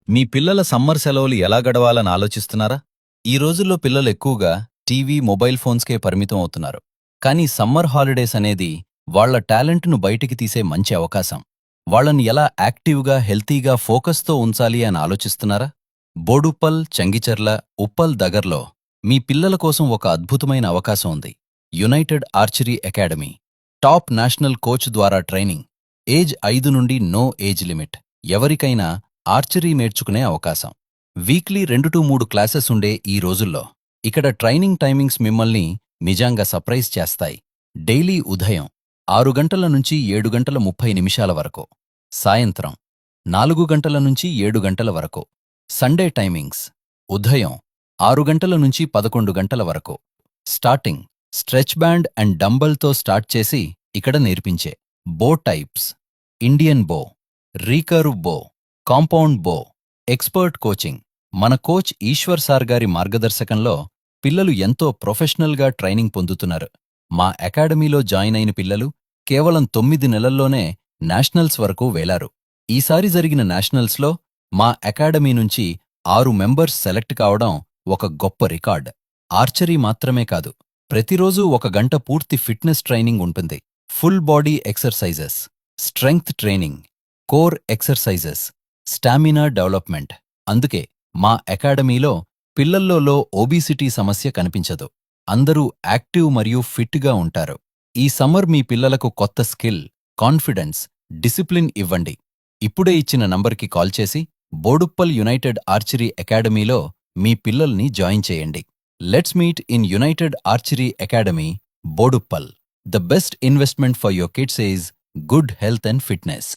మీ పిల్లల సమ్మర్ సెలవులు ఎలా గడవాలని ఆలోచిస్తున్నారా? ఈ రోజుల్లో పిల్లలు ఎక్కువగా టీవీ, మొబైల్ ఫోన్స్కే పరిమితం అవుతున్నారు. కానీ సమ్మర్ హాలిడేస్ అనేది వాళ్ళ టాలెంట్ను బయటికి తీసే మంచి అవకాశం. వాళ్ళని ఎలా యాక్టివ్గా, హెల్తీగా, ఫోకస్తో ఉంచాలి అని ఆలోచిస్తున్నారా? బోడుప్పల్, చంగిచెర్ల, ఉప్పల్ దగ్గర్లో మీ పిల్లల కోసం ఒక అద్భుతమైన అవకాశం ఉంది. United archery academy. Top national coach ద్వారా ట్రైనింగ్. ఏజ్ 5 నుండి నో ఏజ్ లిమిట్. ఎవరికైనా ఆర్చరీ నేర్చుకునే అవకాశం. వీక్లీ 2-3 క్లాసెస్ ఉండే ఈ రోజుల్లో ఇక్కడ ట్రైనింగ్ టైమింగ్స్ మిమ్మల్ని నిజంగా సర్ప్రైజ్ చేస్తాయి. డైలీ ఉదయం 6 గంటల నుంచి 7 గంటల 30 నిమిషాల వరకు, సాయంత్రం 4 గంటల నుంచి 7 గంటల వరకు. సండే టైమింగ్స్ ఉదయం 6 గంటల నుంచి 11 గంటల వరకు. స్టార్టింగ్ స్ట్రెచ్ బ్యాండ్ అండ్ డంబల్తో స్టార్ట్ చేసి ఇక్కడ నేర్పించే bow types: Indian bow, recurve bow, compound bow. Expert coaching. మన కోచ్ ఈశ్వర్ సార్ గారి మార్గదర్శకంలో పిల్లలు ఎంతో ప్రొఫెషనల్గా ట్రైనింగ్ పొందుతున్నారు. మా అకాడమీలో జాయిన్ అయిన పిల్లలు కేవలం 9 నెలల్లోనే నేషనల్స్ వరకు వేలారు. ఈసారి జరిగిన నేషనల్స్లో మా అకాడమీ నుంచి 6 మెంబర్స్ సెలెక్ట్ కావడం ఒక గొప్ప రికార్డ్. ఆర్చరీ మాత్రమే కాదు, ప్రతిరోజూ 1 గంట పూర్తి ఫిట్నెస్ ట్రైనింగ్ ఉంటుంది. Full body exercises, strength training, core exercises, stamina development. అందుకే మా అకాడమీలో పిల్లల్లో ఒబిసిటీ సమస్య కనిపించదు. అందరూ యాక్టివ్ మరియు ఫిట్గా ఉంటారు. ఈ సమ్మర్ మీ పిల్లలకు కొత్త స్కిల్, కాన్ఫిడెన్స్, డిసిప్లిన్ ఇవ్వండి. ఇప్పుడే ఇచ్చిన నంబర్కి కాల్ చేసి బోడుప్పల్ యునైటెడ్ ఆర్చరీ అకాడమీలో మీ పిల్లల్ని జాయిన్ చేయండి. Let's meet in United archery academy, Boduppal. The best investment for your kids is good health and fitness.